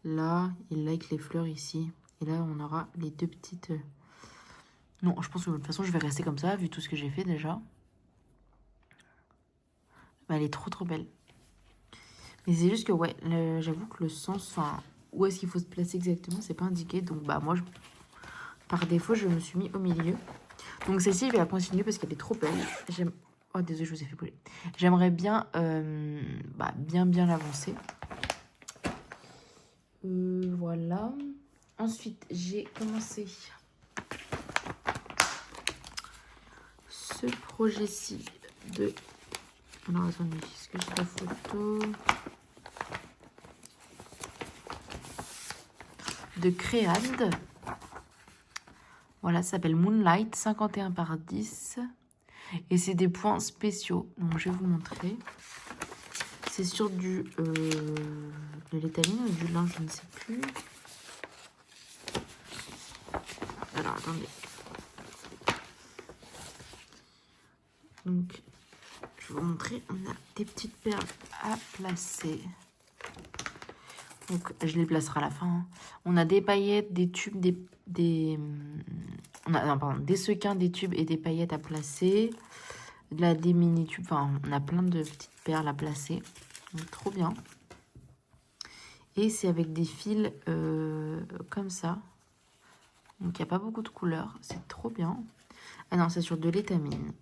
Là, et là avec les fleurs ici. Et là, on aura les deux petites... Non, je pense que de toute façon, je vais rester comme ça, vu tout ce que j'ai fait déjà. Mais elle est trop, trop belle. Mais c'est juste que, ouais, j'avoue que le sens, enfin, où est-ce qu'il faut se placer exactement, c'est pas indiqué. Donc, bah, moi, par défaut, je me suis mis au milieu. Donc, celle-ci, je vais la continuer parce qu'elle est trop belle. J'aime... Oh, désolé, je vous ai fait brûler. J'aimerais bien, bien l'avancer. Voilà. Ensuite, j'ai commencé ce projet-ci de... Alors, attendez, est-ce que j'ai la photo de Créade. Voilà, ça s'appelle Moonlight, 51 par 10. Et c'est des points spéciaux. Donc, je vais vous montrer. C'est sur de l'étamine ou du lin, je ne sais plus. Alors, attendez. Donc, je vais vous montrer. On a des petites perles à placer. Donc, je les placerai à la fin. Hein. On a des paillettes, des tubes, des sequins, des tubes et des paillettes à placer. Là, des mini-tubes. Enfin, on a plein de petites perles à placer. Donc, trop bien. Et c'est avec des fils comme ça. Donc, il n'y a pas beaucoup de couleurs. C'est trop bien. Ah non, c'est sur de l'étamine.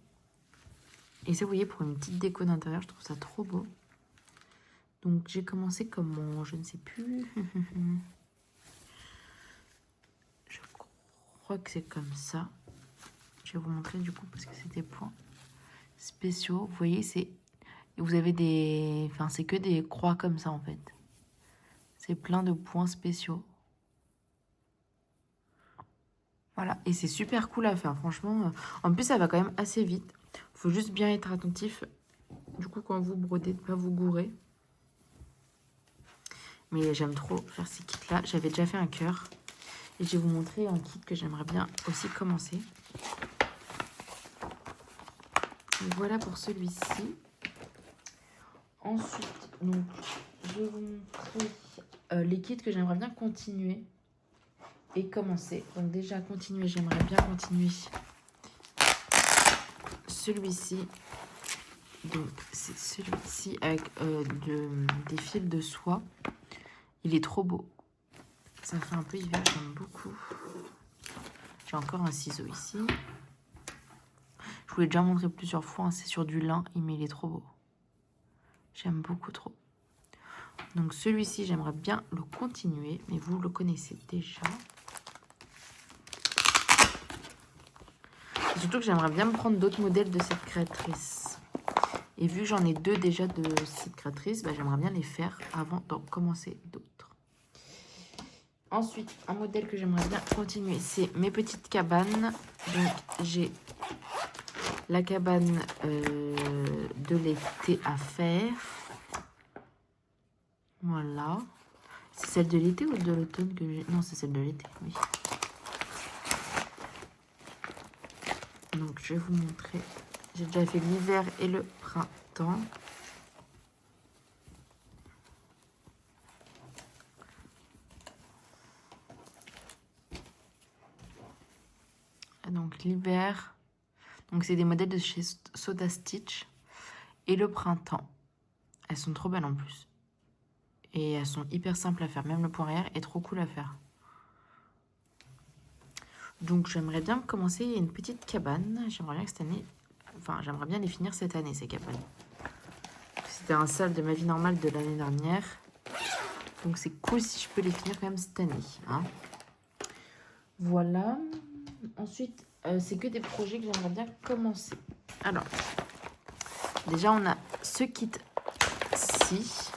Et ça, vous voyez, pour une petite déco d'intérieur, je trouve ça trop beau. Donc, j'ai commencé comment? Je ne sais plus. Je crois que c'est comme ça. Je vais vous montrer du coup parce que c'est des points spéciaux. Vous voyez, vous avez des... Enfin, c'est que des croix comme ça en fait. C'est plein de points spéciaux. Voilà, et c'est super cool à faire, franchement. En plus, ça va quand même assez vite. Faut juste bien être attentif. Du coup, quand vous brodez, de ne pas vous gourer. Mais j'aime trop faire ces kits-là. J'avais déjà fait un cœur. Et je vais vous montrer un kit que j'aimerais bien aussi commencer. Donc voilà pour celui-ci. Ensuite, donc, je vais vous montrer les kits que j'aimerais bien continuer et commencer. Donc déjà, j'aimerais bien continuer celui-ci. Donc c'est celui-ci avec des fils de soie. Il est trop beau. Ça fait un peu hiver, j'aime beaucoup. J'ai encore un ciseau ici. Je vous l'ai déjà montré plusieurs fois, hein, c'est sur du lin, mais il est trop beau. J'aime beaucoup trop. Donc celui-ci, j'aimerais bien le continuer, mais vous le connaissez déjà. Et surtout que j'aimerais bien me prendre d'autres modèles de cette créatrice. Et vu que j'en ai deux déjà de cette créatrice, bah, j'aimerais bien les faire avant d'en commencer d'autres. Ensuite, un modèle que j'aimerais bien continuer, c'est mes petites cabanes. Donc, j'ai la cabane de l'été à faire. Voilà. C'est celle de l'été ou de l'automne que j'ai... Non, c'est celle de l'été, oui. Donc, je vais vous montrer. J'ai déjà fait l'hiver et le printemps. Donc, l'hiver... Donc, c'est des modèles de chez Soda Stitch. Et le printemps. Elles sont trop belles en plus. Et elles sont hyper simples à faire. Même le point arrière est trop cool à faire. Donc, j'aimerais bien commencer une petite cabane. J'aimerais bien que cette année... Enfin, j'aimerais bien les finir cette année, ces cabanes. C'était un sale de ma vie normale de l'année dernière. Donc, c'est cool si je peux les finir quand même cette année. Hein. Voilà. Ensuite, c'est que des projets que j'aimerais bien commencer. Alors, déjà, on a ce kit-ci.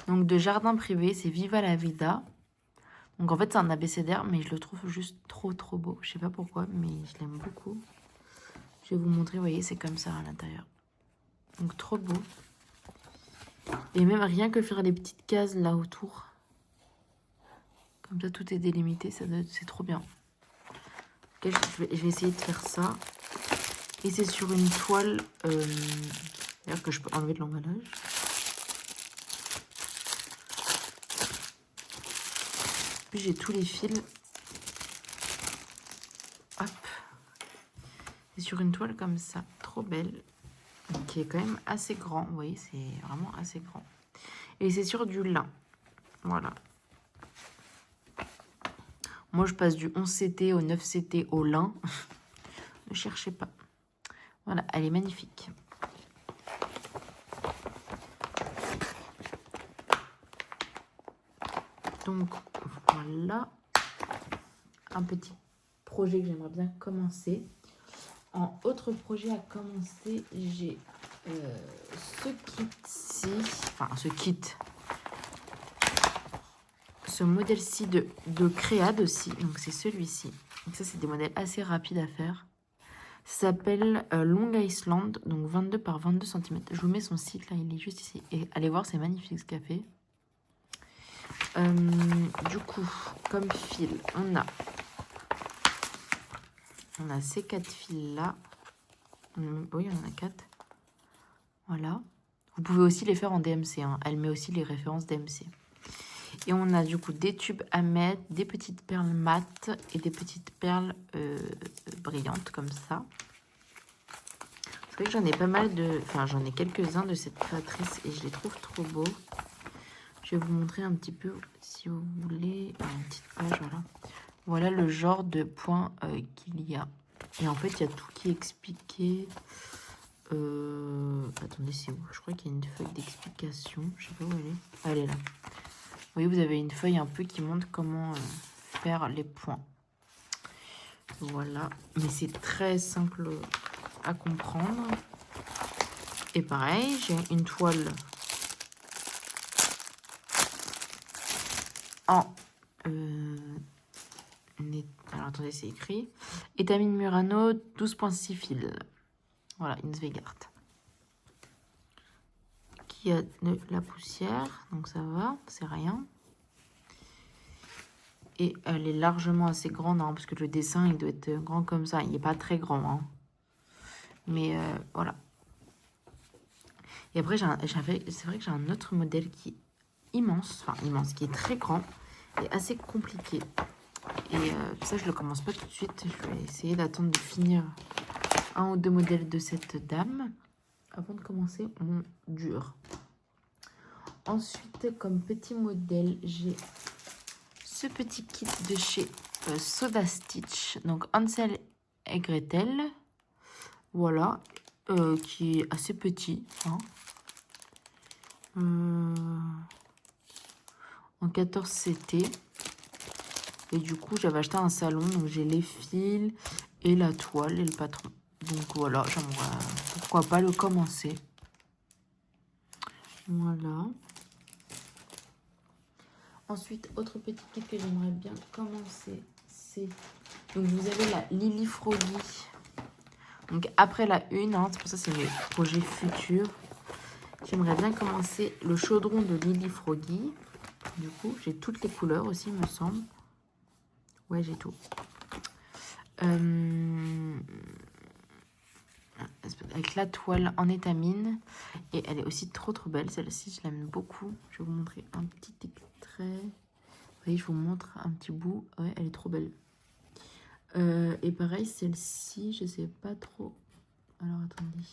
Donc de jardin privé, c'est Viva la Vida. Donc en fait c'est un abécédaire, mais je le trouve juste trop beau. Je sais pas pourquoi, mais je l'aime beaucoup. Je vais vous montrer, vous voyez, c'est comme ça à l'intérieur. Donc trop beau. Et même rien que faire les petites cases là autour. Comme ça tout est délimité, c'est trop bien. Okay, je vais essayer de faire ça. Et c'est sur une toile d'ailleurs que je peux enlever de l'emballage. Puis j'ai tous les fils. Hop. C'est sur une toile comme ça, trop belle. Qui est quand même assez grand. Vous voyez, c'est vraiment assez grand. Et c'est sur du lin. Voilà. Moi, je passe du 11CT au 9CT au lin. Ne cherchez pas. Voilà, elle est magnifique. Donc, voilà. Un petit projet que j'aimerais bien commencer. En autre projet à commencer, j'ai ce kit-ci. Enfin, ce kit. Ce modèle-ci de Créade aussi. Donc, c'est celui-ci. Donc, ça, c'est des modèles assez rapides à faire. Ça s'appelle Long Island, donc 22 par 22 cm. Je vous mets son site, là, il est juste ici. Et allez voir, c'est magnifique ce qu'a fait. Du coup, comme fil, on a ces 4 fils-là. Oui, on en a 4. Voilà. Vous pouvez aussi les faire en DMC. Hein. Elle met aussi les références DMC. Et on a du coup des tubes à mettre, des petites perles mates et des petites perles brillantes comme ça. C'est vrai que j'en ai pas mal de... Enfin, j'en ai quelques-uns de cette créatrice et je les trouve trop beaux. Je vais vous montrer un petit peu, si vous voulez, une petite page, voilà. Voilà le genre de points qu'il y a. Et en fait, il y a tout qui est expliqué. Attendez, c'est où? Je crois qu'il y a une feuille d'explication. Je sais pas où elle est. Ah, elle est là. Vous voyez, vous avez une feuille un peu qui montre comment faire les points. Voilà. Mais c'est très simple à comprendre. Et pareil, j'ai une toile en... alors, attendez, c'est écrit. Étamine Murano, 12,6 fils. Voilà, Insvegard. Qui a de la poussière, donc ça va, c'est rien. Et elle est largement assez grande, hein, parce que le dessin, il doit être grand comme ça. Il n'est pas très grand, hein. Mais voilà. Et après, c'est vrai que j'ai un autre modèle qui est immense, enfin immense, qui est très grand et assez compliqué. Et ça, je ne le commence pas tout de suite. Je vais essayer d'attendre de finir un ou deux modèles de cette dame avant de commencer mon dur. Ensuite, comme petit modèle, j'ai ce petit kit de chez Soda Stitch. Donc, Hansel et Gretel. Voilà. Qui est assez petit. Hein. En 14 CT. Et du coup, j'avais acheté un salon. Donc, j'ai les fils et la toile et le patron. Donc, voilà. J'aimerais, pourquoi pas le commencer. Voilà. Ensuite, autre petit kit que j'aimerais bien commencer, c'est... Donc, vous avez la Lily Froggy. Donc, après la une, hein, c'est pour ça que c'est mes projets futurs. J'aimerais bien commencer le chaudron de Lily Froggy. Du coup, j'ai toutes les couleurs aussi, me semble. Ouais, j'ai tout. Avec la toile en étamine. Et elle est aussi trop belle. Celle-ci, je l'aime beaucoup. Je vais vous montrer un petit extrait. Vous voyez, je vous montre un petit bout. Ouais, elle est trop belle. Et pareil, celle-ci, je sais pas trop. Alors, attendez.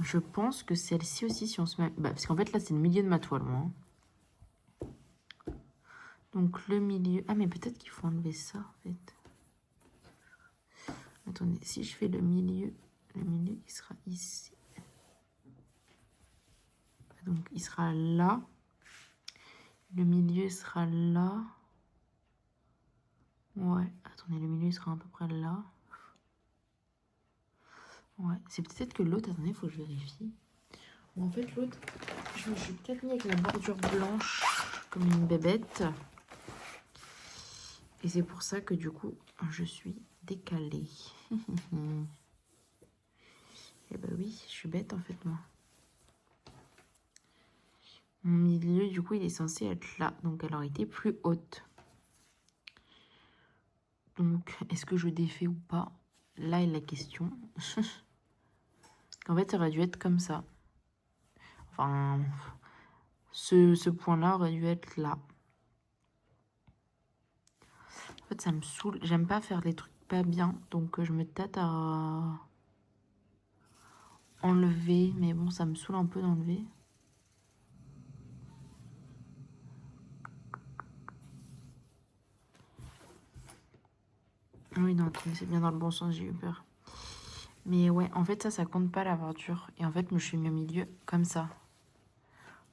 Je pense que celle-ci aussi, si on se met... Bah, parce qu'en fait, là, c'est le milieu de ma toile, moi. Donc, le milieu... Ah, mais peut-être qu'il faut enlever ça, en fait. Attendez, si je fais le milieu, il sera ici. Donc, il sera là. Le milieu sera là. Ouais, attendez, le milieu sera à peu près là. Ouais, c'est peut-être que l'autre, attendez, il faut que je vérifie. Bon, en fait, l'autre, je me suis peut-être mis avec la bordure blanche comme une bébête. Et c'est pour ça que du coup, je suis décalée. Eh ben oui, je suis bête en fait, moi. Mon milieu, du coup, il est censé être là. Donc, elle aurait été plus haute. Donc, est-ce que je défais ou pas? Là est la question. En fait, ça aurait dû être comme ça. Enfin, ce point-là aurait dû être là. En fait, ça me saoule. J'aime pas faire les trucs pas bien. Donc, je me tâte à enlever. Mais bon, ça me saoule un peu d'enlever. Oui, non, c'est bien dans le bon sens, j'ai eu peur. Mais ouais, en fait, ça compte pas la bordure. Et en fait, je me suis mis au milieu comme ça.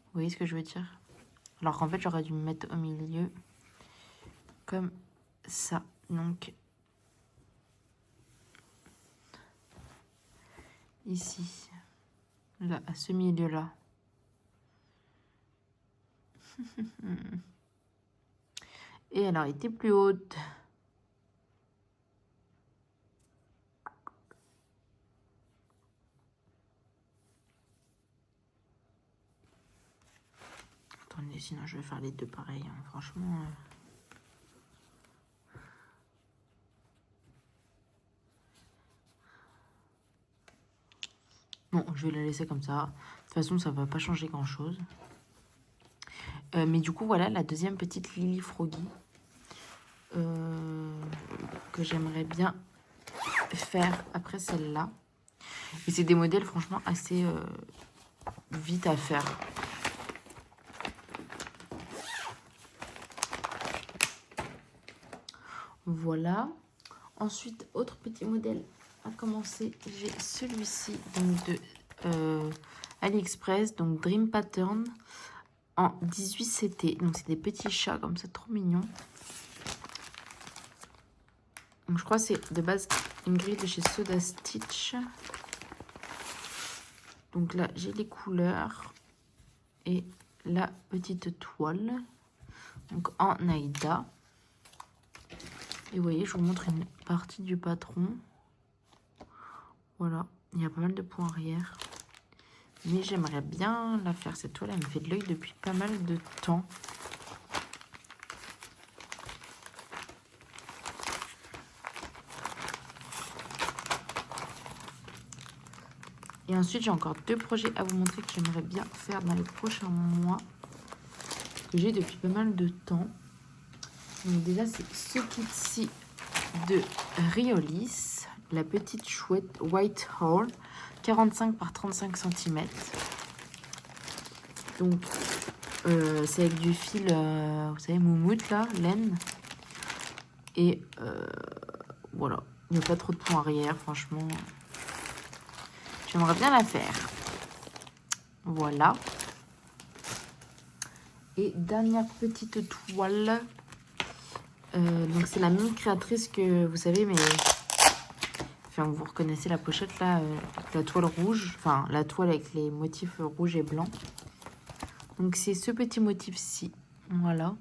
Vous voyez ce que je veux dire? Alors qu'en fait, j'aurais dû me mettre au milieu comme ça. Donc, ici, là, à ce milieu-là. Et elle aurait été plus haute. Attendez, sinon je vais faire les deux pareils, hein. Franchement. Bon, je vais la laisser comme ça. De toute façon, ça va pas changer grand-chose. Mais du coup, voilà la deuxième petite Lily Froggy. Que j'aimerais bien faire après celle-là. Et c'est des modèles, franchement, assez vite à faire. Voilà. Ensuite, autre petit modèle à commencer. J'ai celui-ci donc de AliExpress, donc Dream Pattern en 18CT. Donc c'est des petits chats comme ça, trop mignons. Donc je crois que c'est de base une grille de chez Soda Stitch. Donc là, j'ai les couleurs et la petite toile. Donc en Aïda. Et vous voyez, je vous montre une partie du patron. Voilà, il y a pas mal de points arrière. Mais j'aimerais bien la faire, cette toile. Elle me fait de l'œil depuis pas mal de temps. Et ensuite, j'ai encore deux projets à vous montrer que j'aimerais bien faire dans les prochains mois. Que j'ai depuis pas mal de temps. Donc déjà, c'est ce kit-ci de Riolis. La petite chouette White Hole. 45 par 35 cm. Donc, c'est avec du fil, vous savez, moumoute, là, laine. Et voilà. Il n'y a pas trop de points arrière, franchement. J'aimerais bien la faire. Voilà. Et dernière petite toile. Donc, c'est la même créatrice que, vous savez, mais... Enfin, vous reconnaissez la pochette, là, la toile rouge. Enfin, la toile avec les motifs rouge et blanc. Donc, c'est ce petit motif-ci. Voilà.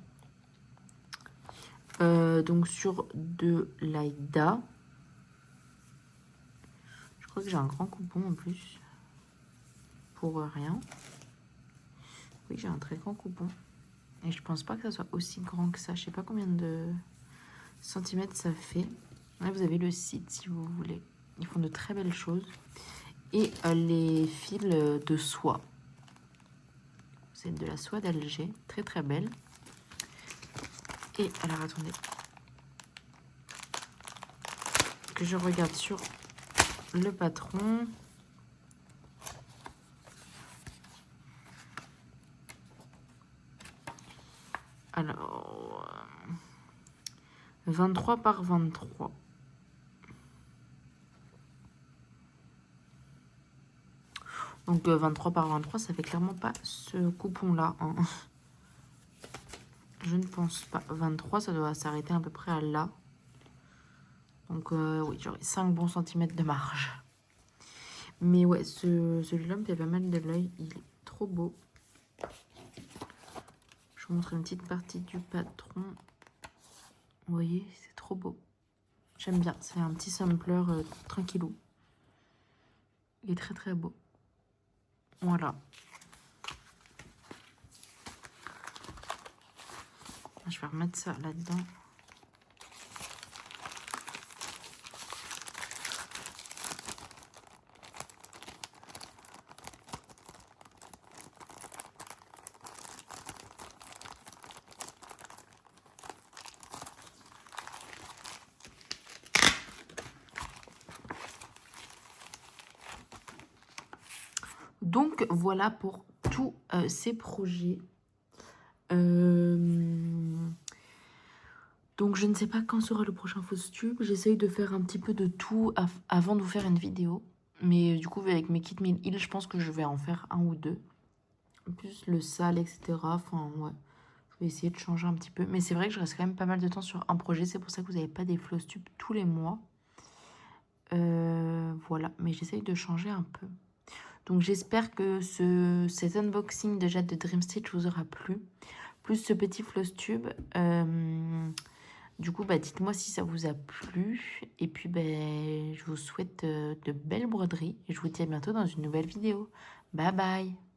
Donc, sur de l'Aïda. Je crois que j'ai un grand coupon en plus. Pour rien. Oui, j'ai un très grand coupon. Et je pense pas que ça soit aussi grand que ça. Je sais pas combien de centimètres ça fait. Là, vous avez le site si vous voulez. Ils font de très belles choses. Et les fils de soie. C'est de la soie d'Alger. Très très belle. Et alors attendez. Que je regarde sur le patron. Alors, 23 par 23. Donc 23 par 23, ça fait clairement pas ce coupon-là. Hein. Je ne pense pas. 23, ça doit s'arrêter à peu près à là. Donc oui, j'aurai 5 bons centimètres de marge. Mais ouais, celui-là me fait pas mal de l'œil. Il est trop beau. Je vous montre une petite partie du patron. Vous voyez, c'est trop beau. J'aime bien. C'est un petit sampler tranquillou. Il est très très beau. Voilà. Je vais remettre ça là-dedans. Donc voilà pour tous ces projets. Donc je ne sais pas quand sera le prochain fausse tube. J'essaye de faire un petit peu de tout avant de vous faire une vidéo. Mais du coup avec mes kits 1000 îles, je pense que je vais en faire un ou deux. En plus le sale, etc. Enfin ouais. Je vais essayer de changer un petit peu. Mais c'est vrai que je reste quand même pas mal de temps sur un projet. C'est pour ça que vous n'avez pas des floss tubes tous les mois. Voilà. Mais j'essaye de changer un peu. Donc j'espère que cet unboxing déjà de Dream Stitch vous aura plu. Plus ce petit floss tube. Du coup, bah, dites-moi si ça vous a plu. Et puis, je vous souhaite de belles broderies. Et je vous dis à bientôt dans une nouvelle vidéo. Bye bye!